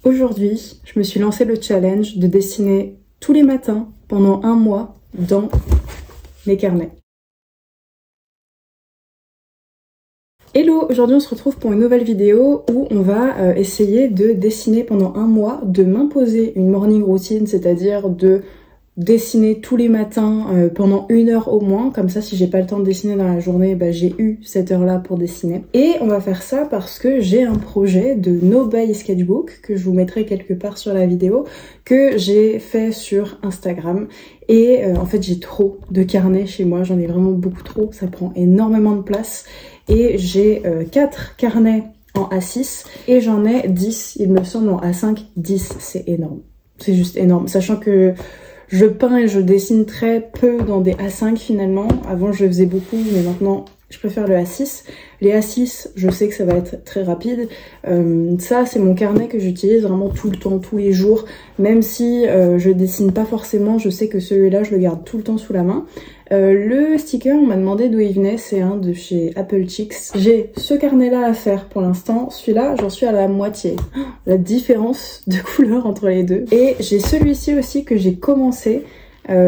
Aujourd'hui, je me suis lancé le challenge de dessiner tous les matins pendant un mois dans mes carnets. Hello, aujourd'hui on se retrouve pour une nouvelle vidéo où on va essayer de dessiner pendant un mois, de m'imposer une morning routine, c'est-à-dire de dessiner tous les matins pendant 1 heure au moins, comme ça si j'ai pas le temps de dessiner dans la journée, bah, j'ai eu cette heure là pour dessiner. Et on va faire ça parce que j'ai un projet de No Buy Sketchbook que je vous mettrai quelque part sur la vidéo, que j'ai fait sur Instagram. Et en fait j'ai trop de carnets chez moi, j'en ai vraiment beaucoup trop, ça prend énormément de place. Et j'ai 4 carnets en A6 et j'en ai 10, il me semble, en A5. 10, c'est énorme, c'est juste énorme, sachant que je peins et je dessine très peu dans des A5 finalement. Avant je faisais beaucoup, mais maintenant je préfère le A6. Les A6, je sais que ça va être très rapide. Ça, c'est mon carnet que j'utilise vraiment tout le temps, tous les jours. Même si je dessine pas forcément, je sais que celui-là, je le garde tout le temps sous la main. Le sticker, on m'a demandé d'où il venait, c'est un de chez Apple Chicks. J'ai ce carnet-là à faire pour l'instant. Celui-là, j'en suis à la moitié. La différence de couleur entre les deux. Et j'ai celui-ci aussi que j'ai commencé.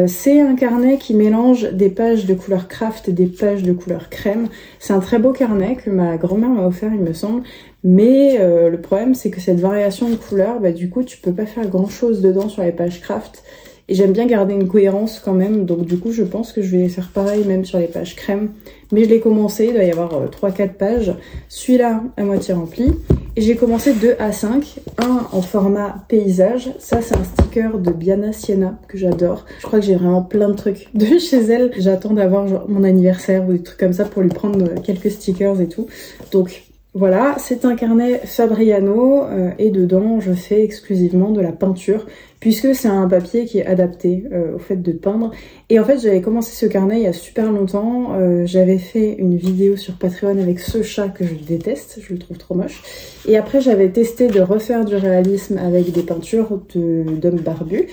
C'est un carnet qui mélange des pages de couleur craft et des pages de couleur crème. C'est un très beau carnet que ma grand-mère m'a offert, il me semble. Mais le problème, c'est que cette variation de couleurs, bah, du coup, tu peux pas faire grand-chose dedans sur les pages craft. Et j'aime bien garder une cohérence quand même, donc du coup je pense que je vais faire pareil même sur les pages crème. Mais je l'ai commencé, il doit y avoir 3-4 pages. Celui-là à moitié rempli. Et j'ai commencé 2 A5, un en format paysage. Ça c'est un sticker de Biana Sienna que j'adore. Je crois que j'ai vraiment plein de trucs de chez elle. J'attends d'avoir genre mon anniversaire ou des trucs comme ça pour lui prendre quelques stickers et tout. Donc voilà, c'est un carnet Fabriano et dedans je fais exclusivement de la peinture puisque c'est un papier qui est adapté au fait de peindre. Et en fait j'avais commencé ce carnet il y a super longtemps, j'avais fait une vidéo sur Patreon avec ce chat que je déteste, je le trouve trop moche. Et après j'avais testé de refaire du réalisme avec des peintures d'hommes barbus.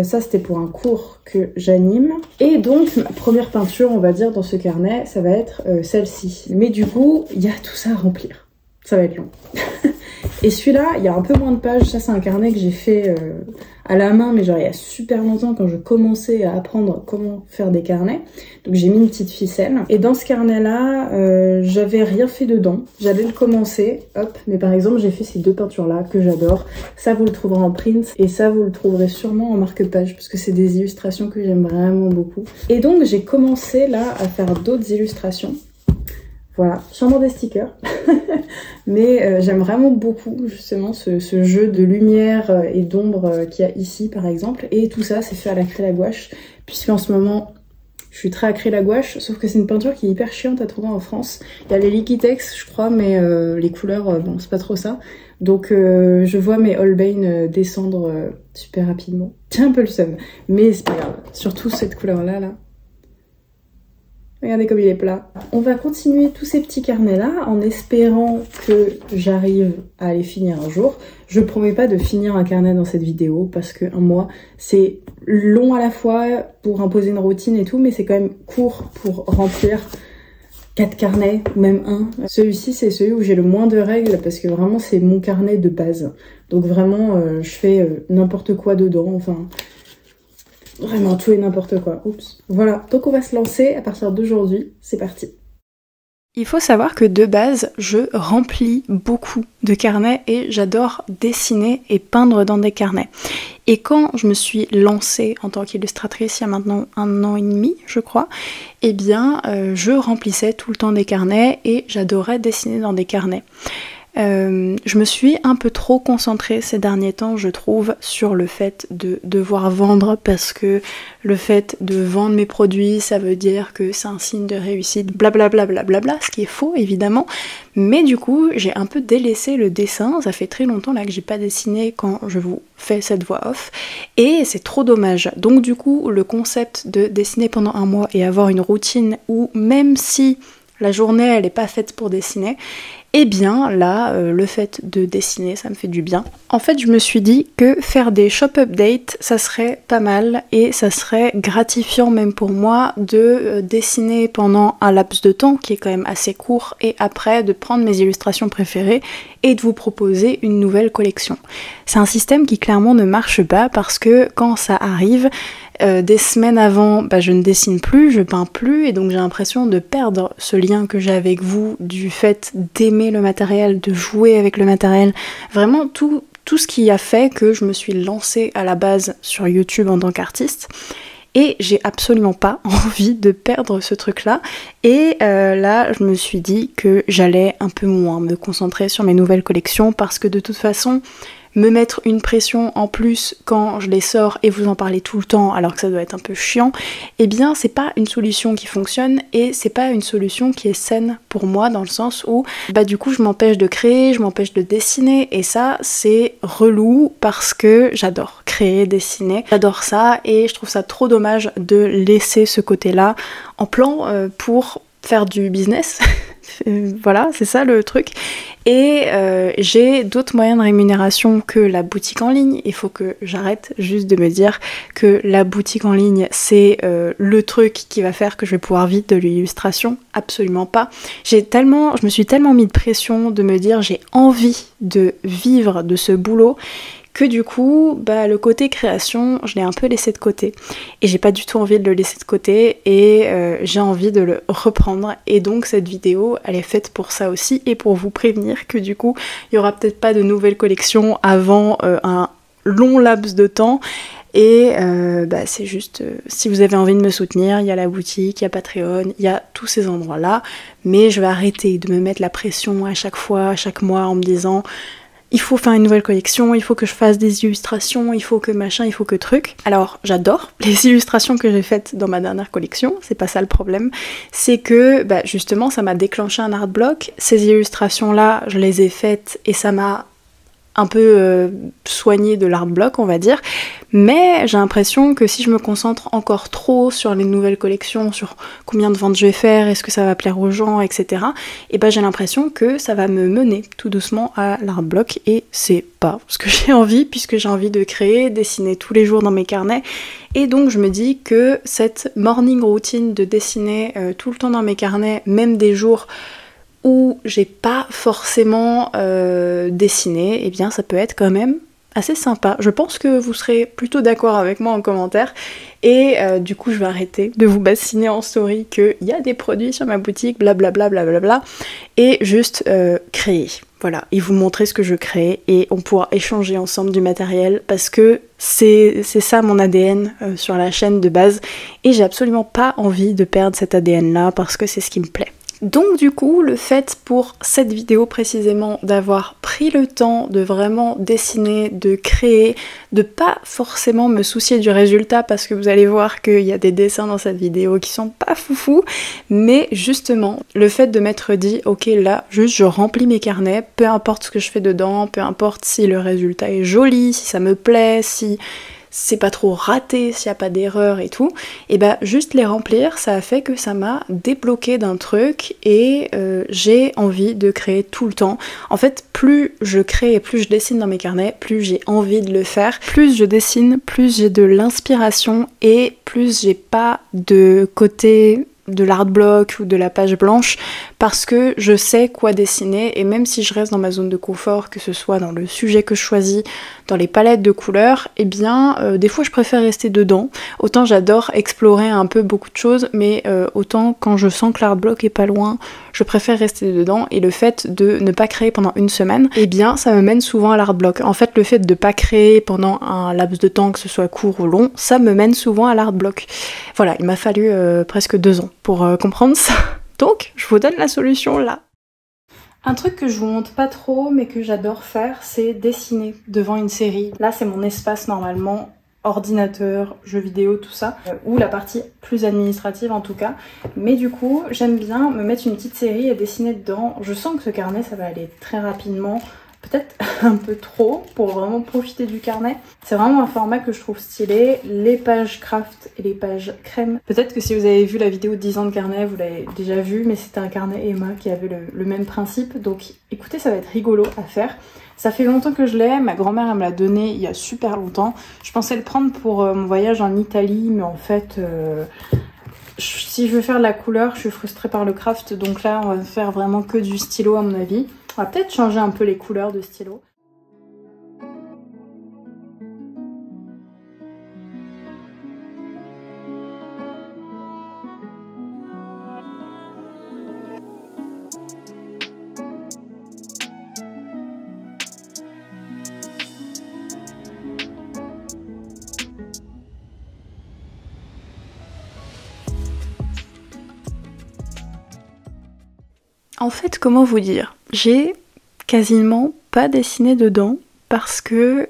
Ça c'était pour un cours que j'anime. Et donc ma première peinture on va dire dans ce carnet ça va être celle-ci. Mais du coup il y a tout ça à remplir. Ça va être long. Et celui-là il y a un peu moins de pages. Ça c'est un carnet que j'ai fait à la main mais genre il y a super longtemps quand je commençais à apprendre comment faire des carnets. Donc j'ai mis une petite ficelle. Et dans ce carnet là j'avais rien fait dedans. J'allais le commencer, hop. Mais par exemple j'ai fait ces 2 peintures là que j'adore. Ça vous le trouverez en print et ça vous le trouverez sûrement en marque-page parce que c'est des illustrations que j'aime vraiment beaucoup. Et donc j'ai commencé là à faire d'autres illustrations. Voilà, sûrement des stickers. Mais j'aime vraiment beaucoup justement ce jeu de lumière et d'ombre qu'il y a ici par exemple. Et tout ça c'est fait à l'acryl à gouache puisqu'en ce moment je suis très acryl à gouache, sauf que c'est une peinture qui est hyper chiante à trouver en France. Il y a les Liquitex je crois, mais les couleurs, bon c'est pas trop ça. Donc je vois mes Holbein descendre super rapidement. J'ai un peu le seum, mais c'est pas grave. Surtout cette couleur là. Regardez comme il est plat. On va continuer tous ces petits carnets là en espérant que j'arrive à les finir un jour. Je promets pas de finir un carnet dans cette vidéo parce que un mois c'est long à la fois pour imposer une routine et tout, mais c'est quand même court pour remplir 4 carnets, même un. Celui-ci c'est celui où j'ai le moins de règles parce que vraiment c'est mon carnet de base. Donc vraiment je fais n'importe quoi dedans, enfin vraiment tout et n'importe quoi. Oups. Voilà, donc on va se lancer à partir d'aujourd'hui, c'est parti. Il faut savoir que de base, je remplis beaucoup de carnets et j'adore dessiner et peindre dans des carnets. Et quand je me suis lancée en tant qu'illustratrice il y a maintenant 1 an et demi, je crois, eh bien je remplissais tout le temps des carnets et j'adorais dessiner dans des carnets. Je me suis un peu trop concentrée ces derniers temps, je trouve, sur le fait de devoir vendre parce que le fait de vendre mes produits, ça veut dire que c'est un signe de réussite, blablabla, ce qui est faux évidemment. Mais du coup, j'ai un peu délaissé le dessin, ça fait très longtemps là que j'ai pas dessiné quand je vous fais cette voix off, et c'est trop dommage. Donc du coup, le concept de dessiner pendant un mois et avoir une routine où même si la journée elle est pas faite pour dessiner, Et bien là, le fait de dessiner, ça me fait du bien. En fait, je me suis dit que faire des shop updates, ça serait pas mal et ça serait gratifiant même pour moi de dessiner pendant un laps de temps qui est quand même assez court et après de prendre mes illustrations préférées et de vous proposer une nouvelle collection. C'est un système qui clairement ne marche pas parce que quand ça arrive, des semaines avant, je ne dessine plus, je peins plus et donc j'ai l'impression de perdre ce lien que j'ai avec vous, du fait d'aimer le matériel, de jouer avec le matériel, vraiment tout ce qui a fait que je me suis lancée à la base sur YouTube en tant qu'artiste. Et j'ai absolument pas envie de perdre ce truc-là. Et là, je me suis dit que j'allais un peu moins me concentrer sur mes nouvelles collections parce que de toute façon, me mettre une pression en plus quand je les sors et vous en parler tout le temps alors que ça doit être un peu chiant, eh bien c'est pas une solution qui fonctionne et c'est pas une solution qui est saine pour moi dans le sens où du coup je m'empêche de créer, je m'empêche de dessiner et ça c'est relou parce que j'adore créer, dessiner, j'adore ça et je trouve ça trop dommage de laisser ce côté-là en plan pour faire du business. Voilà, c'est ça le truc. Et j'ai d'autres moyens de rémunération que la boutique en ligne. Il faut que j'arrête juste de me dire que la boutique en ligne, c'est le truc qui va faire que je vais pouvoir vivre de l'illustration. Absolument pas. Je me suis tellement mis de pression de me dire j'ai envie de vivre de ce boulot que du coup, le côté création, je l'ai un peu laissé de côté. Et j'ai pas du tout envie de le laisser de côté et j'ai envie de le reprendre. Et donc cette vidéo, elle est faite pour ça aussi et pour vous prévenir que du coup, il y aura peut-être pas de nouvelles collections avant un long laps de temps. Et c'est juste, si vous avez envie de me soutenir, il y a la boutique, il y a Patreon, il y a tous ces endroits-là. Mais je vais arrêter de me mettre la pression à chaque fois, à chaque mois en me disant... il faut faire une nouvelle collection, il faut que je fasse des illustrations, il faut que machin, il faut que truc. Alors j'adore les illustrations que j'ai faites dans ma dernière collection, c'est pas ça le problème. C'est que justement ça m'a déclenché un art block. Ces illustrations là, je les ai faites et ça m'a un peu soigné de l'art block on va dire, mais j'ai l'impression que si je me concentre encore trop sur les nouvelles collections, sur combien de ventes je vais faire, est-ce que ça va plaire aux gens, etc. et j'ai l'impression que ça va me mener tout doucement à l'art block et c'est pas ce que j'ai envie puisque j'ai envie de créer, dessiner tous les jours dans mes carnets et donc je me dis que cette morning routine de dessiner tout le temps dans mes carnets, même des jours où j'ai pas forcément dessiné, eh bien ça peut être quand même assez sympa. Je pense que vous serez plutôt d'accord avec moi en commentaire et du coup je vais arrêter de vous bassiner en story qu'il y a des produits sur ma boutique, blablabla, blablabla, et juste créer. Voilà, et vous montrer ce que je crée et on pourra échanger ensemble du matériel parce que c'est ça mon ADN sur la chaîne de base et j'ai absolument pas envie de perdre cet ADN là parce que c'est ce qui me plaît. Donc du coup, le fait pour cette vidéo précisément d'avoir pris le temps de vraiment dessiner, de créer, de pas forcément me soucier du résultat parce que vous allez voir qu'il y a des dessins dans cette vidéo qui sont pas foufou, mais justement, le fait de m'être dit, ok là, juste je remplis mes carnets, peu importe ce que je fais dedans, peu importe si le résultat est joli, si ça me plaît, si... c'est pas trop raté, s'il n'y a pas d'erreur et tout, et juste les remplir, ça a fait que ça m'a débloqué d'un truc et j'ai envie de créer tout le temps. En fait, plus je crée et plus je dessine dans mes carnets, plus j'ai envie de le faire. Plus je dessine, plus j'ai de l'inspiration et plus j'ai pas de côté de l'art block ou de la page blanche parce que je sais quoi dessiner et même si je reste dans ma zone de confort, que ce soit dans le sujet que je choisis, dans les palettes de couleurs, eh bien des fois je préfère rester dedans. Autant j'adore explorer un peu beaucoup de choses, mais autant quand je sens que l'art block est pas loin, je préfère rester dedans et le fait de ne pas créer pendant une semaine, eh bien ça me mène souvent à l'art block. En fait le fait de pas créer pendant un laps de temps, que ce soit court ou long, ça me mène souvent à l'art block. Voilà, il m'a fallu presque 2 ans pour comprendre ça. Donc, je vous donne la solution là. Un truc que je vous montre pas trop, mais que j'adore faire, c'est dessiner devant une série. Là, c'est mon espace normalement, ordinateur, jeux vidéo, tout ça, ou la partie plus administrative en tout cas. Mais du coup, j'aime bien me mettre une petite série et dessiner dedans. Je sens que ce carnet, ça va aller très rapidement. peut-être un peu trop pour vraiment profiter du carnet. C'est vraiment un format que je trouve stylé. Les pages craft et les pages crème. Peut-être que si vous avez vu la vidéo 10 ans de carnet, vous l'avez déjà vu, mais c'était un carnet Emma qui avait le même principe. Donc écoutez, ça va être rigolo à faire. Ça fait longtemps que je l'ai, ma grand-mère elle me l'a donné il y a super longtemps. Je pensais le prendre pour mon voyage en Italie, mais en fait... si je veux faire de la couleur, je suis frustrée par le craft, donc là on va faire vraiment que du stylo à mon avis. On va peut-être changer un peu les couleurs de stylo. En fait, comment vous dire? J'ai quasiment pas dessiné dedans parce que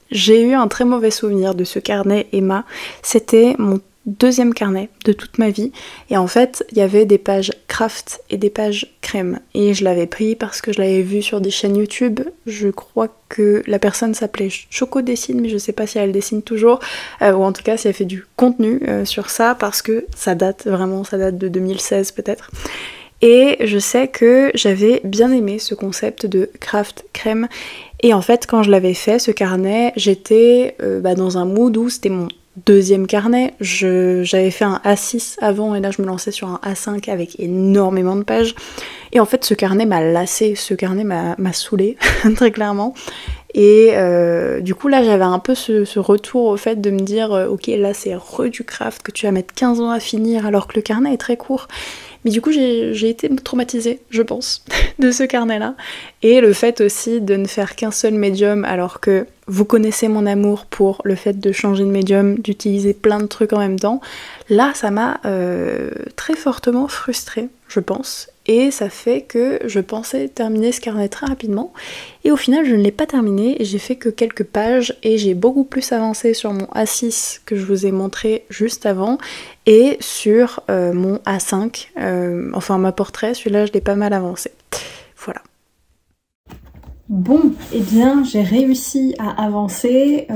j'ai eu un très mauvais souvenir de ce carnet Emma. C'était mon deuxième carnet de toute ma vie et en fait il y avait des pages craft et des pages crème et je l'avais pris parce que je l'avais vu sur des chaînes YouTube. Je crois que la personne s'appelait Choco Dessine, mais je sais pas si elle dessine toujours ou en tout cas si elle fait du contenu sur ça parce que ça date vraiment, ça date de 2016 peut-être. Et je sais que j'avais bien aimé ce concept de craft crème. Et en fait, quand je l'avais fait, ce carnet, j'étais dans un mood où c'était mon deuxième carnet. J'avais fait un A6 avant et là je me lançais sur un A5 avec énormément de pages. Et en fait, ce carnet m'a lassé, ce carnet m'a saoulé, très clairement. Et du coup là j'avais un peu ce retour au fait de me dire ok là c'est du craft que tu vas mettre 15 ans à finir alors que le carnet est très court. Mais du coup j'ai été traumatisée, je pense, de ce carnet-là. Et le fait aussi de ne faire qu'un seul médium alors que vous connaissez mon amour pour le fait de changer de médium, d'utiliser plein de trucs en même temps. Là ça m'a très fortement frustrée, je pense. Et ça fait que je pensais terminer ce carnet très rapidement. Et au final je ne l'ai pas terminé, j'ai fait que quelques pages et j'ai beaucoup plus avancé sur mon A6 que je vous ai montré juste avant et sur mon A5, enfin ma portrait, celui-là je l'ai pas mal avancé. Voilà. Bon, eh bien j'ai réussi à avancer,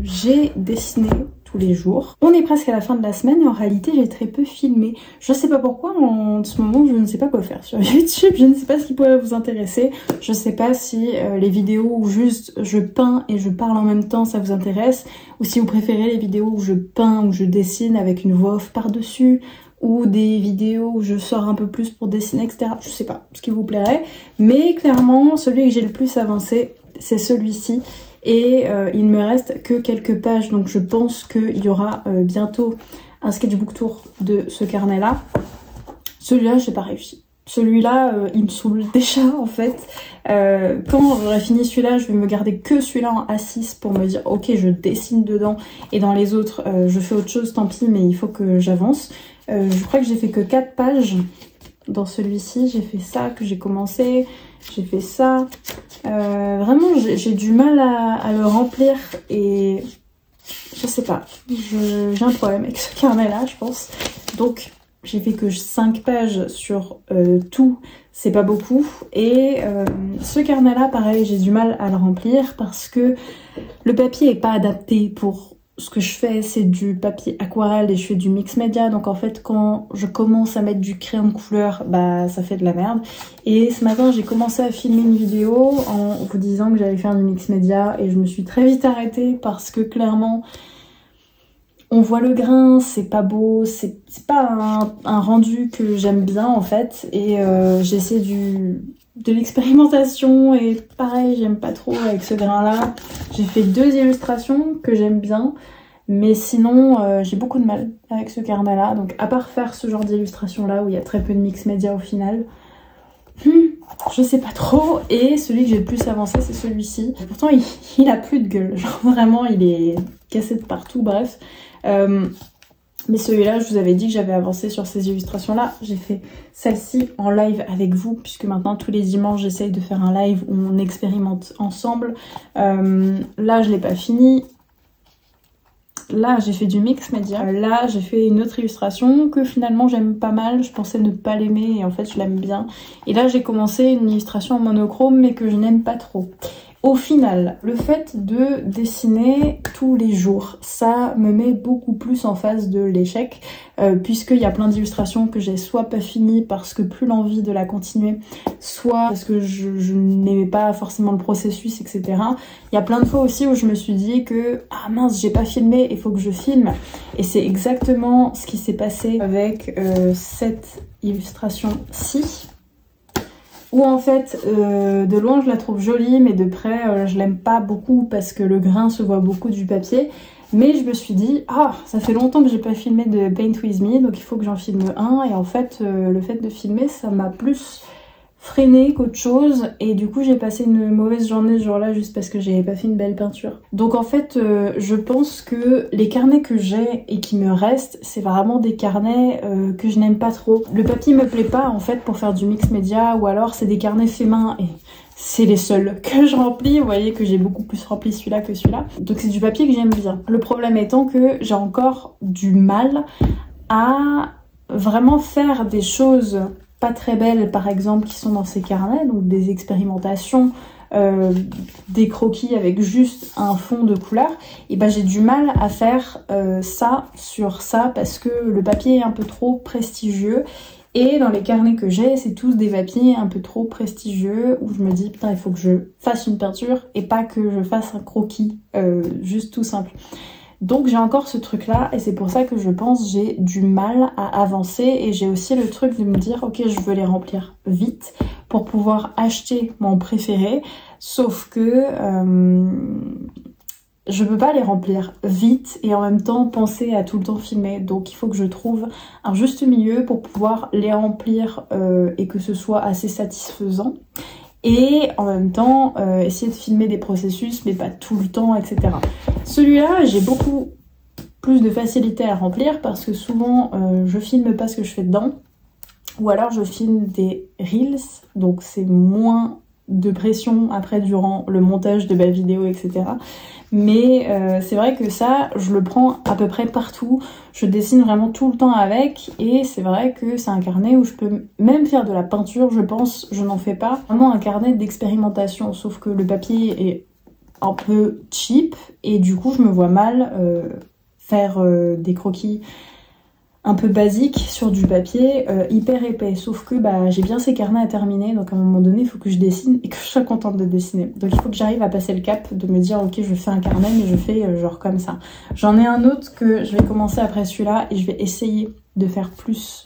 j'ai dessiné tous les jours. On est presque à la fin de la semaine et en réalité j'ai très peu filmé. Je sais pas pourquoi en ce moment je ne sais pas quoi faire sur YouTube, je ne sais pas ce qui pourrait vous intéresser. Je sais pas si les vidéos où juste je peins et je parle en même temps ça vous intéresse, ou si vous préférez les vidéos où je peins, où je dessine avec une voix off par-dessus, ou des vidéos où je sors un peu plus pour dessiner, etc. Je sais pas ce qui vous plairait, mais clairement celui que j'ai le plus avancé c'est celui-ci. Et il me reste que quelques pages, donc je pense qu'il y aura bientôt un sketchbook tour de ce carnet là. Celui-là j'ai pas réussi. Celui-là il me saoule déjà en fait. Quand j'aurai fini celui-là je vais me garder que celui-là en A6 pour me dire ok je dessine dedans et dans les autres je fais autre chose, tant pis, mais il faut que j'avance. Je crois que j'ai fait que 4 pages dans celui-ci. J'ai fait ça que j'ai commencé, j'ai fait ça. Vraiment j'ai du mal à le remplir et je sais pas, j'ai un problème avec ce carnet là je pense. Donc j'ai fait que 5 pages sur tout, c'est pas beaucoup. Et ce carnet là pareil j'ai du mal à le remplir parce que le papier est pas adapté pour ce que je fais. C'est du papier aquarelle et je fais du mix média, donc en fait quand je commence à mettre du crayon de couleur bah ça fait de la merde. Et ce matin j'ai commencé à filmer une vidéo en vous disant que j'allais faire du mix média et je me suis très vite arrêtée parce que clairement on voit le grain, c'est pas beau, c'est pas un rendu que j'aime bien en fait. Et j'essaie de l'expérimentation et pareil j'aime pas trop avec ce grain là. J'ai fait 2 illustrations que j'aime bien, mais sinon j'ai beaucoup de mal avec ce carnet là. Donc à part faire ce genre d'illustration là où il y a très peu de mix média au final, je sais pas trop. Et celui que j'ai le plus avancé c'est celui-ci. Pourtant il a plus de gueule, genre vraiment il est cassé de partout, bref. Mais celui-là, je vous avais dit que j'avais avancé sur ces illustrations-là. J'ai fait celle-ci en live avec vous, puisque maintenant, tous les dimanches, j'essaye de faire un live où on expérimente ensemble. Là, je l'ai pas fini. là j'ai fait du mix média, là j'ai fait une autre illustration que finalement j'aime pas mal, je pensais ne pas l'aimer et en fait je l'aime bien. Et là j'ai commencé une illustration en monochrome mais que je n'aime pas trop. Au final, le fait de dessiner tous les jours, ça me met beaucoup plus en face de l'échec, puisqu'il y a plein d'illustrations que j'ai soit pas finies parce que plus l'envie de la continuer, soit parce que je n'aimais pas forcément le processus, etc. Il y a plein de fois aussi où je me suis dit que ah mince, j'ai pas filmé, il faut que je filme. Et c'est exactement ce qui s'est passé avec cette illustration-ci. Où en fait, de loin je la trouve jolie, mais de près je l'aime pas beaucoup parce que le grain se voit beaucoup du papier. Mais je me suis dit, ah, ça fait longtemps que j'ai pas filmé de Paint With Me, donc il faut que j'en filme un. Et en fait, le fait de filmer, ça m'a plus freiné qu'autre chose. Et du coup, j'ai passé une mauvaise journée ce jour-là juste parce que j'avais pas fait une belle peinture. Donc en fait, je pense que les carnets que j'ai et qui me restent, c'est vraiment des carnets que je n'aime pas trop. Le papier me plaît pas en fait pour faire du mix média, ou alors c'est des carnets faits main et c'est les seuls que je remplis. Vous voyez que j'ai beaucoup plus rempli celui-là que celui-là. Donc c'est du papier que j'aime bien. Le problème étant que j'ai encore du mal à vraiment faire des choses pas très belles, par exemple, qui sont dans ces carnets, donc des expérimentations, des croquis avec juste un fond de couleur, et ben j'ai du mal à faire ça sur ça parce que le papier est un peu trop prestigieux. Et dans les carnets que j'ai, c'est tous des papiers un peu trop prestigieux où je me dis putain, il faut que je fasse une peinture et pas que je fasse un croquis juste tout simple. Donc j'ai encore ce truc là et c'est pour ça que je pense j'ai du mal à avancer, et j'ai aussi le truc de me dire ok, je veux les remplir vite pour pouvoir acheter mon préféré, sauf que je peux pas les remplir vite et en même temps penser à tout le temps filmer. Donc il faut que je trouve un juste milieu pour pouvoir les remplir et que ce soit assez satisfaisant. Et en même temps essayer de filmer des processus mais pas tout le temps, etc. Celui-là j'ai beaucoup plus de facilité à remplir parce que souvent je filme pas ce que je fais dedans, ou alors je filme des reels, donc c'est moins de pression après durant le montage de ma vidéo, etc. Mais c'est vrai que ça, je le prends à peu près partout. Je dessine vraiment tout le temps avec, et c'est vrai que c'est un carnet où je peux même faire de la peinture, je pense. Je n'en fais pas. Vraiment un carnet d'expérimentation, sauf que le papier est un peu cheap, et du coup je me vois mal faire des croquis un peu basique sur du papier hyper épais, sauf que bah, j'ai bien ces carnets à terminer, donc à un moment donné il faut que je dessine et que je sois contente de dessiner. Donc il faut que j'arrive à passer le cap de me dire ok, je fais un carnet mais je fais genre comme ça. J'en ai un autre que je vais commencer après celui-là et je vais essayer de faire plus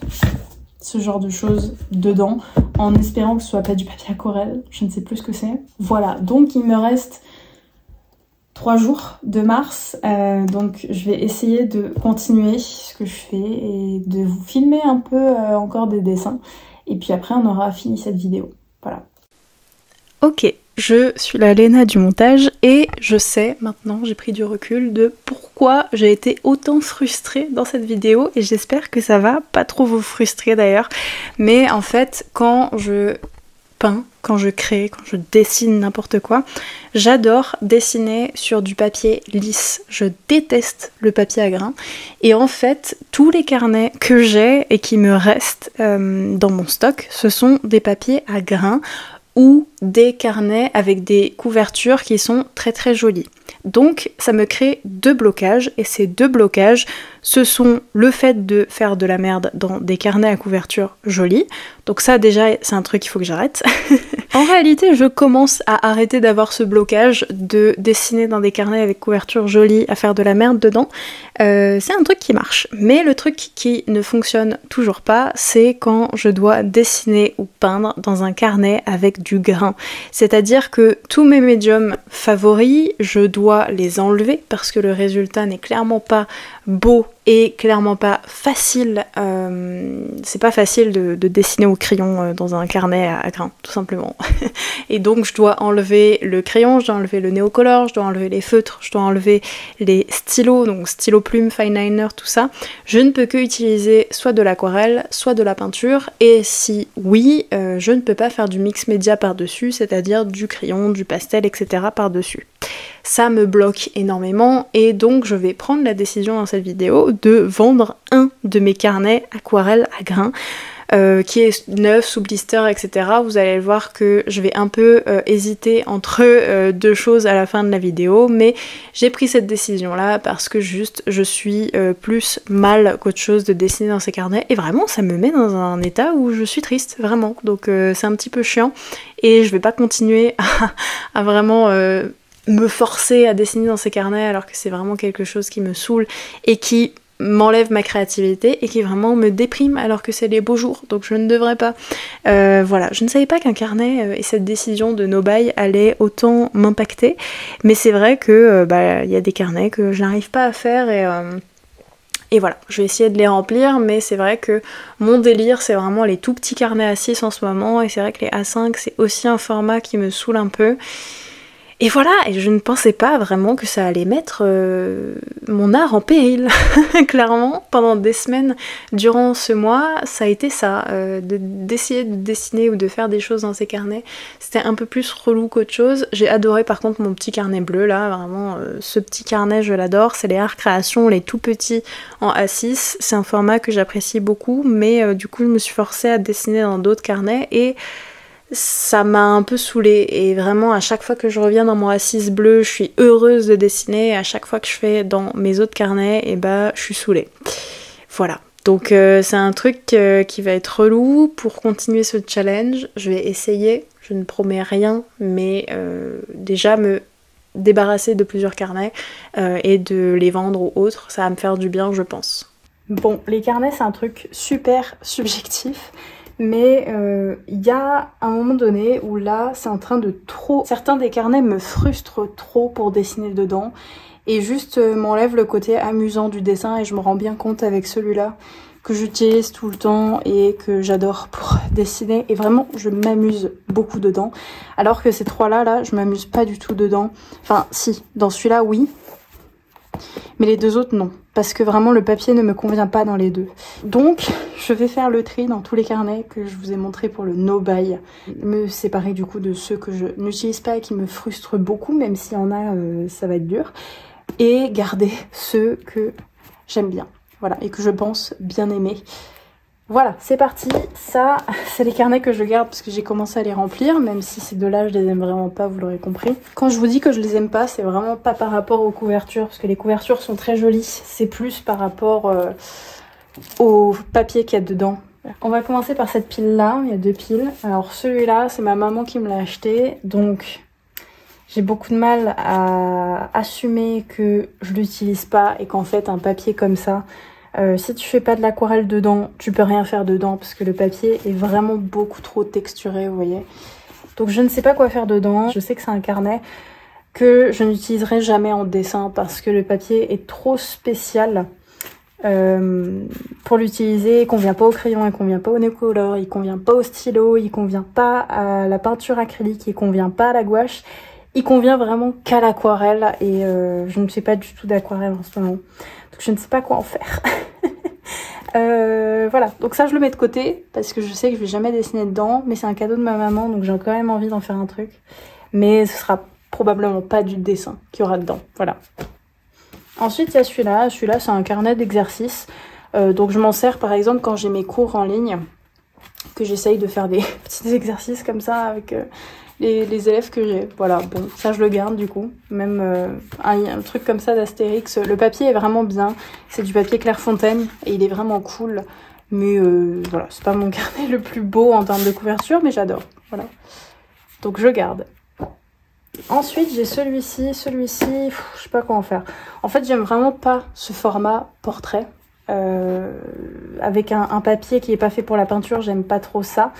ce genre de choses dedans en espérant que ce soit pas du papier aquarelle, je ne sais plus ce que c'est. Voilà, donc il me reste 3 jours de mars, donc je vais essayer de continuer ce que je fais et de vous filmer un peu encore des dessins, et puis après on aura fini cette vidéo, voilà. Ok, je suis la Léna du montage et je sais maintenant, j'ai pris du recul de pourquoi j'ai été autant frustrée dans cette vidéo, et j'espère que ça va pas trop vous frustrer d'ailleurs, mais en fait quand je peins, quand je crée, quand je dessine n'importe quoi, j'adore dessiner sur du papier lisse. Je déteste le papier à grains. Et en fait, tous les carnets que j'ai et qui me restent dans mon stock, ce sont des papiers à grains ou des carnets avec des couvertures qui sont très très jolies. Donc ça me crée 2 blocages, et ces 2 blocages, ce sont le fait de faire de la merde dans des carnets à couverture jolie. Donc ça déjà c'est un truc qu'il faut que j'arrête. En réalité je commence à arrêter d'avoir ce blocage de dessiner dans des carnets avec couverture jolie à faire de la merde dedans. C'est un truc qui marche. Mais le truc qui ne fonctionne toujours pas, c'est quand je dois dessiner ou peindre dans un carnet avec du grain. C'est-à-dire que tous mes médiums favoris, je dois les enlever parce que le résultat n'est clairement pas beau et clairement pas facile. C'est pas facile de dessiner au crayon dans un carnet à grains, tout simplement. Et donc je dois enlever le crayon, je dois enlever le néocolor, je dois enlever les feutres, je dois enlever les stylos, donc stylo plume, fine liner, tout ça. Je ne peux que utiliser soit de l'aquarelle, soit de la peinture, et si oui, je ne peux pas faire du mix média par-dessus, c'est-à-dire du crayon, du pastel, etc. par-dessus. ça me bloque énormément et donc je vais prendre la décision dans cette vidéo de vendre un de mes carnets aquarelle à grains. Qui est neuf, sous blister, etc. Vous allez voir que je vais un peu hésiter entre deux choses à la fin de la vidéo, mais j'ai pris cette décision là parce que juste je suis plus mal qu'autre chose de dessiner dans ces carnets et vraiment ça me met dans un état où je suis triste, vraiment, donc c'est un petit peu chiant et je vais pas continuer à vraiment me forcer à dessiner dans ces carnets alors que c'est vraiment quelque chose qui me saoule et qui m'enlève ma créativité et qui vraiment me déprime alors que c'est les beaux jours, donc je ne devrais pas. Voilà, je ne savais pas qu'un carnet et cette décision de no buy allait autant m'impacter, mais c'est vrai que il y a des carnets que je n'arrive pas à faire et voilà, je vais essayer de les remplir, mais c'est vrai que mon délire c'est vraiment les tout petits carnets A6 en ce moment, et c'est vrai que les A5 c'est aussi un format qui me saoule un peu. Et voilà, et je ne pensais pas vraiment que ça allait mettre mon art en péril. Clairement, pendant des semaines durant ce mois, ça a été ça, d'essayer de dessiner ou de faire des choses dans ces carnets. C'était un peu plus relou qu'autre chose. J'ai adoré par contre mon petit carnet bleu là, vraiment ce petit carnet je l'adore, c'est les Art Création, les tout petits en A6. C'est un format que j'apprécie beaucoup, mais du coup je me suis forcée à dessiner dans d'autres carnets et ça m'a un peu saoulée et vraiment à chaque fois que je reviens dans mon A6 bleu je suis heureuse de dessiner et à chaque fois que je fais dans mes autres carnets et je suis saoulée. Voilà, donc c'est un truc qui va être relou. Pour continuer ce challenge je vais essayer, je ne promets rien, mais déjà me débarrasser de plusieurs carnets et de les vendre ou autres, ça va me faire du bien je pense. Bon, les carnets c'est un truc super subjectif. Mais il y a un moment donné où là c'est en train de trop... Certains des carnets me frustrent trop pour dessiner dedans et juste m'enlèvent le côté amusant du dessin, et je me rends bien compte avec celui-là que j'utilise tout le temps et que j'adore pour dessiner, et vraiment je m'amuse beaucoup dedans, alors que ces trois-là, je m'amuse pas du tout dedans. Enfin si, dans celui-là oui, mais les deux autres non, parce que vraiment le papier ne me convient pas dans les deux. Donc je vais faire le tri dans tous les carnets que je vous ai montré pour le no buy, me séparer du coup de ceux que je n'utilise pas et qui me frustrent beaucoup, même s'il y en a ça va être dur, et garder ceux que j'aime bien, voilà, et que je pense bien aimer. Voilà, c'est parti. Ça, c'est les carnets que je garde parce que j'ai commencé à les remplir, même si ces deux-là, je les aime vraiment pas, vous l'aurez compris. Quand je vous dis que je les aime pas, c'est vraiment pas par rapport aux couvertures, parce que les couvertures sont très jolies, c'est plus par rapport au papier qu'il y a dedans. On va commencer par cette pile-là, il y a deux piles. Alors celui-là, c'est ma maman qui me l'a acheté, donc j'ai beaucoup de mal à assumer que je l'utilise pas et qu'en fait un papier comme ça, si tu fais pas de l'aquarelle dedans, tu peux rien faire dedans parce que le papier est vraiment beaucoup trop texturé, vous voyez. Donc je ne sais pas quoi faire dedans. Je sais que c'est un carnet que je n'utiliserai jamais en dessin parce que le papier est trop spécial pour l'utiliser. Il convient pas au crayon, il convient pas au Neocolor, il convient pas au stylo, il convient pas à la peinture acrylique, il convient pas à la gouache. Il convient vraiment qu'à l'aquarelle et je ne fais pas du tout d'aquarelle en ce moment. Donc je ne sais pas quoi en faire. Voilà, donc ça je le mets de côté parce que je sais que je vais jamais dessiner dedans, mais c'est un cadeau de ma maman donc j'ai quand même envie d'en faire un truc. Mais ce sera probablement pas du dessin qu'il y aura dedans, voilà. Ensuite il y a celui-là, c'est un carnet d'exercices. Donc je m'en sers par exemple quand j'ai mes cours en ligne, que j'essaye de faire des petits exercices comme ça avec les élèves que j'ai. Voilà, bon, ça je le garde du coup. Même un truc comme ça d'Astérix. Le papier est vraiment bien. C'est du papier Clairefontaine et il est vraiment cool. Mais voilà, c'est pas mon carnet le plus beau en termes de couverture, mais j'adore. Voilà. Donc je garde. Ensuite, j'ai celui-ci. Je sais pas quoi en faire. En fait, j'aime vraiment pas ce format portrait. Avec un papier qui est pas fait pour la peinture, j'aime pas trop ça.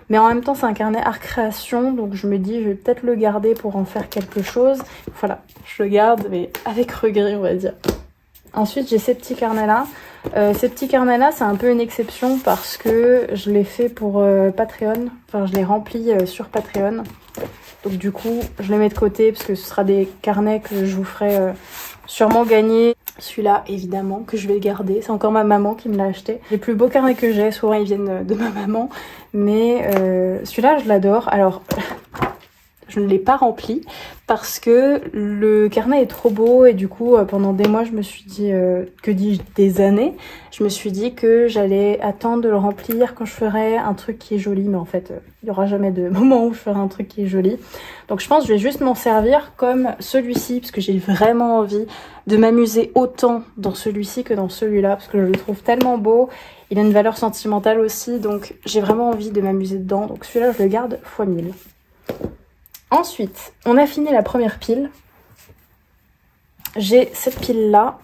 Mais en même temps, c'est un carnet Art Création, donc je me dis, je vais peut-être le garder pour en faire quelque chose. Voilà, je le garde, mais avec regret, on va dire. Ensuite, j'ai ces petits carnets-là. Ces petits carnets-là, c'est un peu une exception parce que je les fais pour Patreon. Enfin, je les remplis sur Patreon. Donc du coup, je les mets de côté parce que ce sera des carnets que je vous ferai sûrement gagner. Celui-là, évidemment, que je vais garder. C'est encore ma maman qui me l'a acheté. Les plus beaux carnets que j'ai, souvent ils viennent de ma maman. Mais celui-là, je l'adore. Alors, je ne l'ai pas rempli parce que le carnet est trop beau et du coup pendant des mois je me suis dit, que dis-je, des années, je me suis dit que j'allais attendre de le remplir quand je ferais un truc qui est joli, mais en fait il n'y aura jamais de moment où je ferai un truc qui est joli. Donc je pense que je vais juste m'en servir comme celui-ci parce que j'ai vraiment envie de m'amuser autant dans celui-ci que dans celui-là parce que je le trouve tellement beau. Il a une valeur sentimentale aussi, donc j'ai vraiment envie de m'amuser dedans. Donc celui-là, je le garde x1000. Ensuite, on a fini la première pile. J'ai cette pile-là.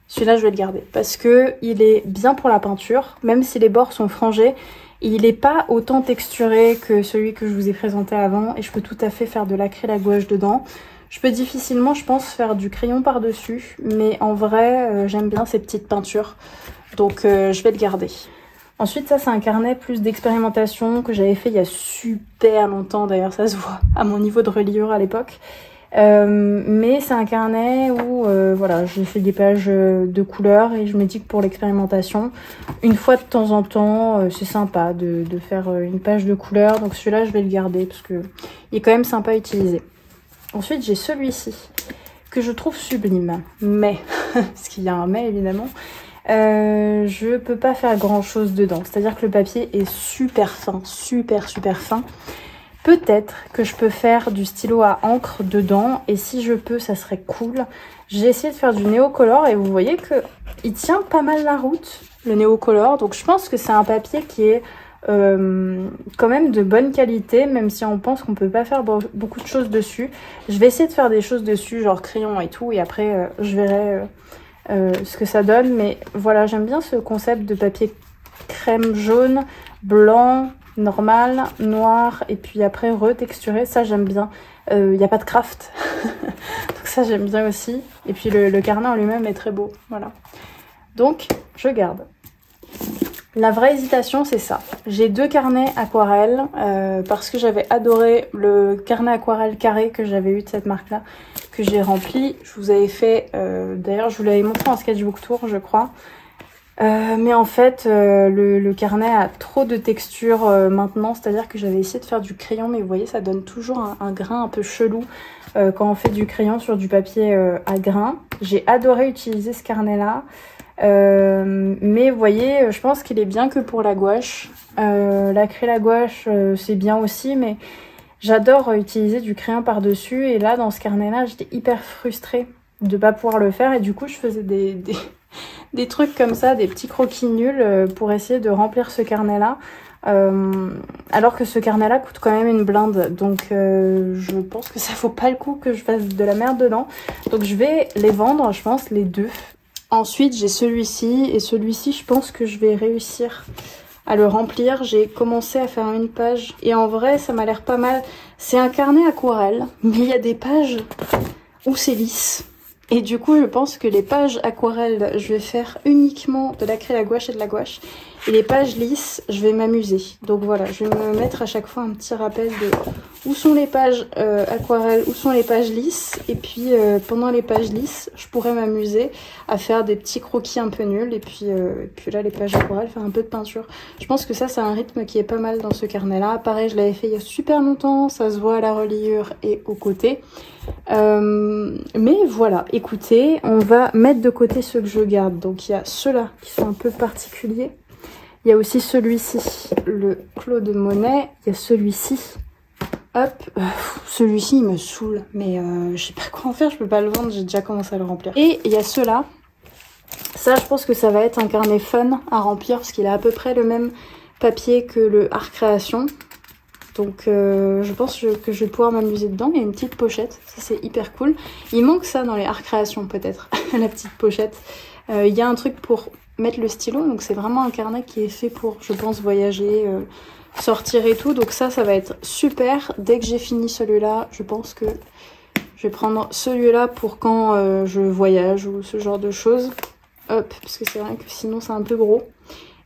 Celui-là, je vais le garder parce que il est bien pour la peinture, même si les bords sont frangés. Il n'est pas autant texturé que celui que je vous ai présenté avant et je peux tout à fait faire de l'acrylique à gouache dedans. Je peux difficilement, je pense, faire du crayon par-dessus, mais en vrai, j'aime bien ces petites peintures. Donc je vais le garder. Ensuite, ça c'est un carnet plus d'expérimentation que j'avais fait il y a super longtemps. D'ailleurs, ça se voit à mon niveau de reliure à l'époque. Mais c'est un carnet où voilà, j'ai fait des pages de couleurs et je me dis que pour l'expérimentation, une fois de temps en temps, c'est sympa de faire une page de couleurs. Donc celui-là, je vais le garder parce que il est quand même sympa à utiliser. Ensuite, j'ai celui-ci que je trouve sublime. Mais, parce qu'il y a un mais évidemment, je peux pas faire grand chose dedans, c'est à dire que le papier est super fin, super fin. Peut-être que je peux faire du stylo à encre dedans et si je peux ça serait cool. J'ai essayé de faire du Neocolor et vous voyez que il tient pas mal la route, le Neocolor, donc je pense que c'est un papier qui est quand même de bonne qualité, même si on pense qu'on peut pas faire beaucoup de choses dessus. Je vais essayer de faire des choses dessus, genre crayon et tout, et après je verrai ce que ça donne. Mais voilà, j'aime bien ce concept de papier crème jaune, blanc, normal, noir, et puis après retexturé, ça j'aime bien. Il n'y a pas de craft, donc ça j'aime bien aussi. Et puis le carnet en lui-même est très beau, voilà. Donc je garde. La vraie hésitation, c'est ça. J'ai deux carnets aquarelle parce que j'avais adoré le carnet aquarelle carré que j'avais eu de cette marque-là, que j'ai rempli. Je vous avais fait, d'ailleurs, je vous l'avais montré en sketchbook tour, je crois. Mais en fait, le carnet a trop de texture maintenant, c'est-à-dire que j'avais essayé de faire du crayon, mais vous voyez, ça donne toujours un grain un peu chelou quand on fait du crayon sur du papier à grains. J'ai adoré utiliser ce carnet-là. Mais vous voyez, je pense qu'il est bien que pour la gouache. L'acrylique à gouache, c'est bien aussi, mais j'adore utiliser du crayon par-dessus. Et là, dans ce carnet-là, j'étais hyper frustrée de pas pouvoir le faire. Et du coup, je faisais des trucs comme ça, des petits croquis nuls pour essayer de remplir ce carnet-là. Alors que ce carnet-là coûte quand même une blinde. Donc, je pense que ça vaut pas le coup que je fasse de la merde dedans. Donc, je vais les vendre, je pense, les deux. Ensuite, j'ai celui-ci et celui-ci, je pense que je vais réussir à le remplir. J'ai commencé à faire une page et en vrai, ça m'a l'air pas mal. C'est un carnet aquarelle, mais il y a des pages où c'est lisse. Et du coup, je pense que les pages aquarelles, je vais faire uniquement de l'acrylique à gouache et de la gouache. Et les pages lisses, je vais m'amuser. Donc voilà, je vais me mettre à chaque fois un petit rappel de où sont les pages aquarelles, où sont les pages lisses. Et puis pendant les pages lisses, je pourrais m'amuser à faire des petits croquis un peu nuls. Et puis là, les pages aquarelles, faire un peu de peinture. Je pense que ça, c'est un rythme qui est pas mal dans ce carnet-là. Pareil, je l'avais fait il y a super longtemps. Ça se voit à la reliure et au côté. Mais voilà, écoutez, on va mettre de côté ceux que je garde. Donc il y a ceux-là qui sont un peu particuliers. Il y a aussi celui-ci, le Claude Monet. Il y a celui-ci. Hop, celui-ci il me saoule, mais je sais pas quoi en faire, je peux pas le vendre, j'ai déjà commencé à le remplir. Et il y a ceux-là. Ça, je pense que ça va être un carnet fun à remplir parce qu'il a à peu près le même papier que le Art Création. Donc je pense que je vais pouvoir m'amuser dedans. Il y a une petite pochette, ça c'est hyper cool. Il manque ça dans les Art Création peut-être, la petite pochette. Il y a un truc pour mettre le stylo, donc c'est vraiment un carnet qui est fait pour, je pense, voyager, sortir et tout. Donc ça va être super. Dès que j'ai fini celui-là, je pense que je vais prendre celui-là pour quand je voyage ou ce genre de choses. Hop, parce que c'est vrai que sinon c'est un peu gros.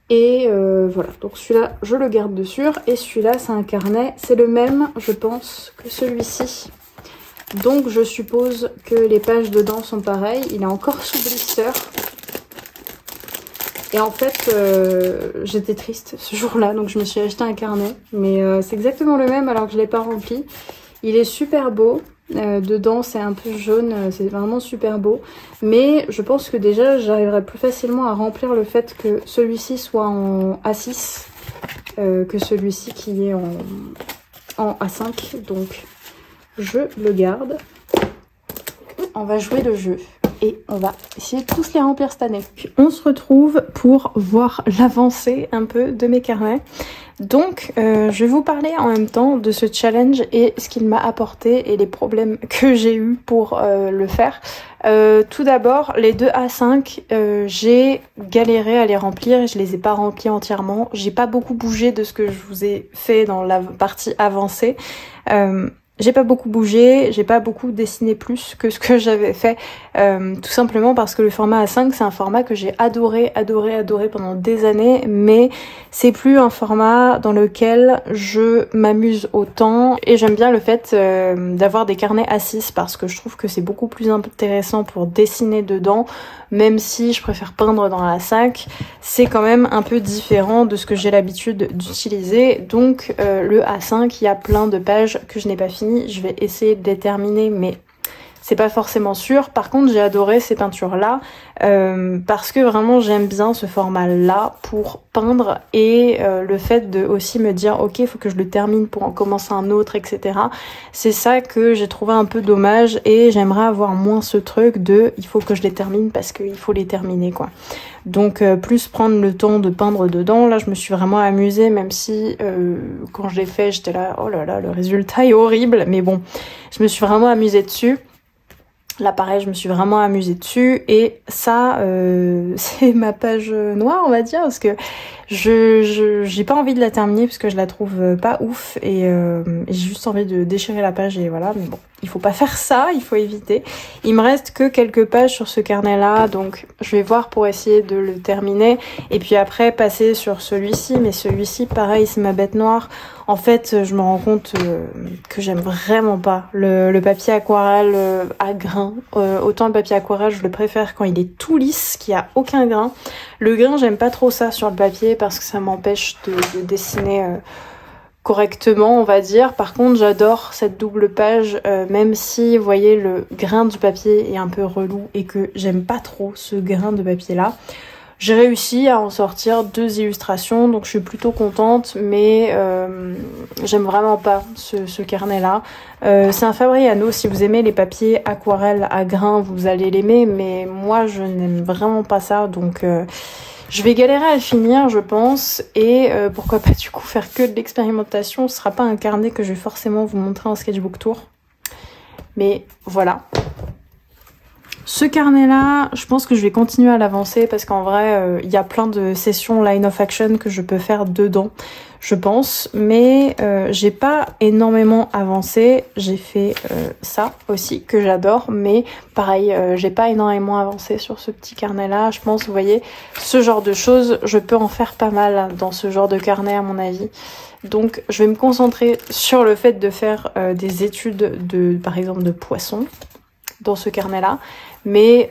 Et voilà, donc celui-là, je le garde dessus. Et celui-là, c'est un carnet. C'est le même, je pense, que celui-ci. Donc, je suppose que les pages dedans sont pareilles. Il est encore sous blister. Et en fait, j'étais triste ce jour-là, donc je me suis acheté un carnet. Mais c'est exactement le même alors que je l'ai pas rempli. Il est super beau. Dedans, c'est un peu jaune, c'est vraiment super beau. Mais je pense que déjà, j'arriverai plus facilement à remplir le fait que celui-ci soit en A6 que celui-ci qui est en A5. Donc, je le garde. On va jouer le jeu. Et on va essayer de tous les remplir cette année. Puis on se retrouve pour voir l'avancée un peu de mes carnets. Donc je vais vous parler en même temps de ce challenge et ce qu'il m'a apporté et les problèmes que j'ai eu pour le faire. Tout d'abord, les deux A5, j'ai galéré à les remplir et je les ai pas remplis entièrement. J'ai pas beaucoup bougé de ce que je vous ai fait dans la partie avancée. J'ai pas beaucoup bougé, j'ai pas beaucoup dessiné plus que ce que j'avais fait, tout simplement parce que le format A5 c'est un format que j'ai adoré pendant des années, mais c'est plus un format dans lequel je m'amuse autant et j'aime bien le fait d'avoir des carnets A6 parce que je trouve que c'est beaucoup plus intéressant pour dessiner dedans, même si je préfère peindre dans la A5, c'est quand même un peu différent de ce que j'ai l'habitude d'utiliser. Donc le A5, il y a plein de pages que je n'ai pas finies. Je vais essayer de les terminer, mais c'est pas forcément sûr. Par contre, j'ai adoré ces peintures-là parce que vraiment j'aime bien ce format-là pour peindre et le fait de aussi me dire ok, il faut que je le termine pour en commencer un autre, etc. C'est ça que j'ai trouvé un peu dommage et j'aimerais avoir moins ce truc de il faut que je les termine parce qu'il faut les terminer quoi. Donc plus prendre le temps de peindre dedans. Là je me suis vraiment amusée, même si quand je l'ai fait j'étais là oh là là le résultat est horrible, mais bon je me suis vraiment amusée dessus. Là pareil, je me suis vraiment amusée dessus et ça c'est ma page noire on va dire parce que j'ai pas envie de la terminer parce que je la trouve pas ouf et j'ai juste envie de déchirer la page et voilà, mais bon, il faut pas faire ça, il faut éviter. Il me reste que quelques pages sur ce carnet là, donc je vais voir pour essayer de le terminer et puis après passer sur celui-ci, mais celui-ci pareil c'est ma bête noire. En fait je me rends compte que j'aime vraiment pas le papier aquarelle à grains. Autant le papier aquarelle je le préfère quand il est tout lisse, qu'il y a aucun grain. Le grain j'aime pas trop ça sur le papier parce que ça m'empêche de dessiner correctement on va dire. Par contre j'adore cette double page même si vous voyez le grain du papier est un peu relou et que j'aime pas trop ce grain de papier là. J'ai réussi à en sortir 2 illustrations donc je suis plutôt contente, mais j'aime vraiment pas ce carnet là. C'est un Fabriano, si vous aimez les papiers aquarelles à grains vous allez l'aimer, mais moi je n'aime vraiment pas ça donc je vais galérer à le finir je pense et pourquoi pas du coup faire que de l'expérimentation. Ce sera pas un carnet que je vais forcément vous montrer en sketchbook tour, mais voilà. Ce carnet-là, je pense que je vais continuer à l'avancer parce qu'en vrai, il y a plein de sessions line of action que je peux faire dedans, je pense. Mais j'ai pas énormément avancé. J'ai fait ça aussi, que j'adore. Mais pareil, j'ai pas énormément avancé sur ce petit carnet-là. Je pense, vous voyez, ce genre de choses, je peux en faire pas mal dans ce genre de carnet à mon avis. Donc je vais me concentrer sur le fait de faire des études par exemple de poissons dans ce carnet là, mais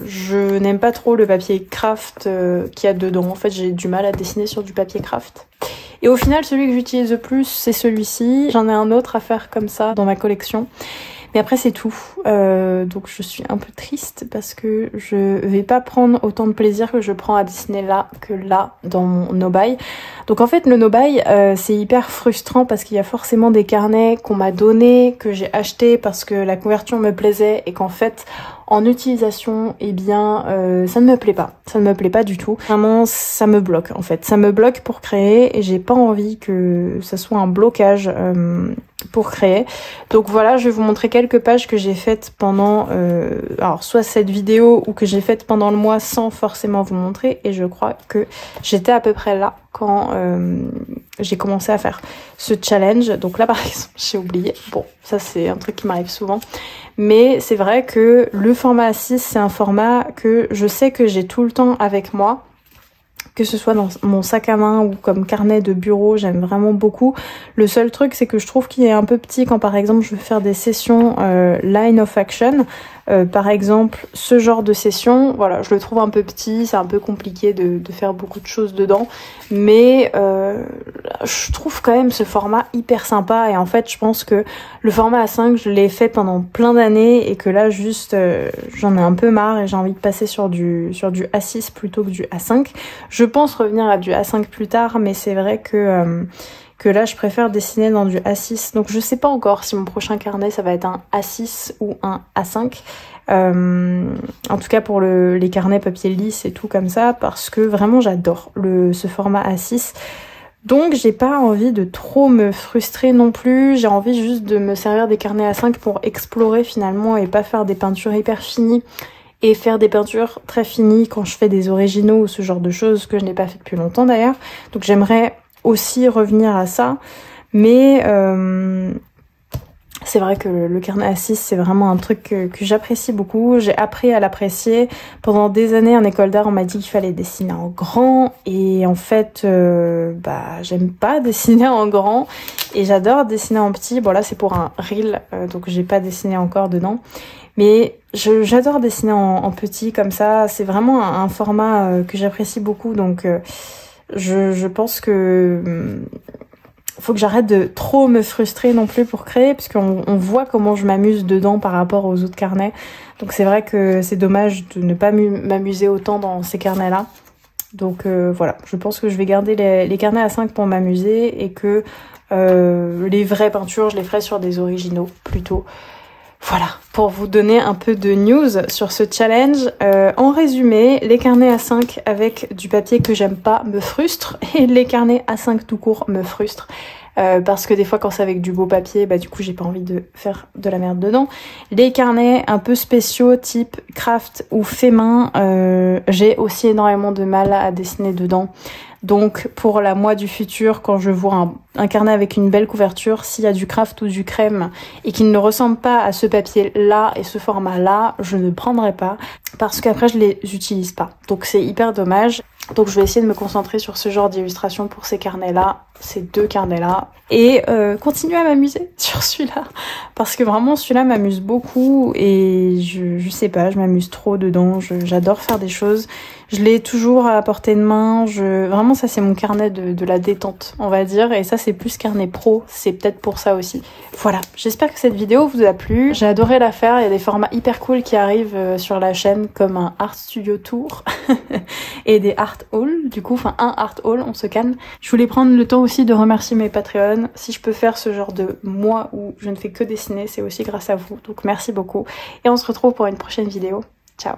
je n'aime pas trop le papier craft qu'il y a dedans. En fait j'ai du mal à dessiner sur du papier craft et au final celui que j'utilise le plus c'est celui-ci. J'en ai un autre à faire comme ça dans ma collection, mais après c'est tout. Donc je suis un peu triste parce que je vais pas prendre autant de plaisir que je prends à dessiner là que là dans mon no-buy. Donc en fait le no-buy c'est hyper frustrant parce qu'il y a forcément des carnets qu'on m'a donnés, que j'ai achetés parce que la couverture me plaisait et qu'en fait en utilisation, eh bien, ça ne me plaît pas. Ça ne me plaît pas du tout. Vraiment, ça me bloque en fait. Ça me bloque pour créer et j'ai pas envie que ça soit un blocage pour créer. Donc voilà, je vais vous montrer quelques pages que j'ai faites pendant, alors soit cette vidéo ou que j'ai faites pendant le mois sans forcément vous montrer. Et je crois que j'étais à peu près là quand j'ai commencé à faire ce challenge. Donc là par exemple, j'ai oublié. Bon, ça c'est un truc qui m'arrive souvent. Mais c'est vrai que le format A6, c'est un format que je sais que j'ai tout le temps avec moi. que ce soit dans mon sac à main ou comme carnet de bureau, j'aime vraiment beaucoup. Le seul truc, c'est que je trouve qu'il est un peu petit quand par exemple je veux faire des sessions line of action. Par exemple, ce genre de session, voilà, je le trouve un peu petit, c'est un peu compliqué de faire beaucoup de choses dedans, mais je trouve quand même ce format hyper sympa, et en fait je pense que le format A5 je l'ai fait pendant plein d'années et que là juste j'en ai un peu marre et j'ai envie de passer sur du A6 plutôt que du A5. Je pense revenir à du A5 plus tard, mais c'est vrai que là je préfère dessiner dans du A6, donc je sais pas encore si mon prochain carnet ça va être un A6 ou un A5, en tout cas pour les carnets papier lisse et tout comme ça, parce que vraiment j'adore ce format A6. Donc j'ai pas envie de trop me frustrer non plus, j'ai envie juste de me servir des carnets A5 pour explorer finalement et pas faire des peintures hyper finies et faire des peintures très finies quand je fais des originaux ou ce genre de choses que je n'ai pas fait depuis longtemps d'ailleurs. Donc j'aimerais aussi revenir à ça, mais c'est vrai que le carnet A6 c'est vraiment un truc que j'apprécie beaucoup. J'ai appris à l'apprécier. Pendant des années en école d'art on m'a dit qu'il fallait dessiner en grand, et en fait j'aime pas dessiner en grand et j'adore dessiner en petit. Bon là c'est pour un reel, donc j'ai pas dessiné encore dedans, mais j'adore dessiner en petit comme ça. C'est vraiment un format que j'apprécie beaucoup, donc je pense que faut que j'arrête de trop me frustrer non plus pour créer, parce qu'on voit comment je m'amuse dedans par rapport aux autres carnets. Donc c'est vrai que c'est dommage de ne pas m'amuser autant dans ces carnets-là. Donc voilà, je pense que je vais garder les carnets A5 pour m'amuser, et que les vraies peintures, je les ferai sur des originaux plutôt. Voilà, pour vous donner un peu de news sur ce challenge. En résumé, les carnets A5 avec du papier que j'aime pas me frustrent, et les carnets A5 tout court me frustrent. Parce que des fois quand c'est avec du beau papier, du coup j'ai pas envie de faire de la merde dedans. Les carnets un peu spéciaux type craft ou fait main, j'ai aussi énormément de mal à dessiner dedans. Donc pour la moi du futur, quand je vois un carnet avec une belle couverture, s'il y a du craft ou du crème et qu'il ne ressemble pas à ce papier là et ce format là, je ne prendrai pas, parce qu'après je les utilise pas. Donc c'est hyper dommage. Donc je vais essayer de me concentrer sur ce genre d'illustration pour ces carnets-là, ces deux carnets-là, et continuer à m'amuser sur celui-là, parce que vraiment celui-là m'amuse beaucoup, et je sais pas, je m'amuse trop dedans, j'adore faire des choses, je l'ai toujours à portée de main, vraiment ça c'est mon carnet de la détente, on va dire, et ça c'est plus carnet pro, c'est peut-être pour ça aussi. Voilà, j'espère que cette vidéo vous a plu, j'ai adoré la faire, il y a des formats hyper cool qui arrivent sur la chaîne, comme un Art Studio Tour, et des Art Haul, du coup, enfin un Art Haul, on se calme. Je voulais prendre le temps aussi de remercier mes Patreons. Si je peux faire ce genre de mois où je ne fais que dessiner, c'est aussi grâce à vous, donc merci beaucoup. Et on se retrouve pour une prochaine vidéo. Ciao!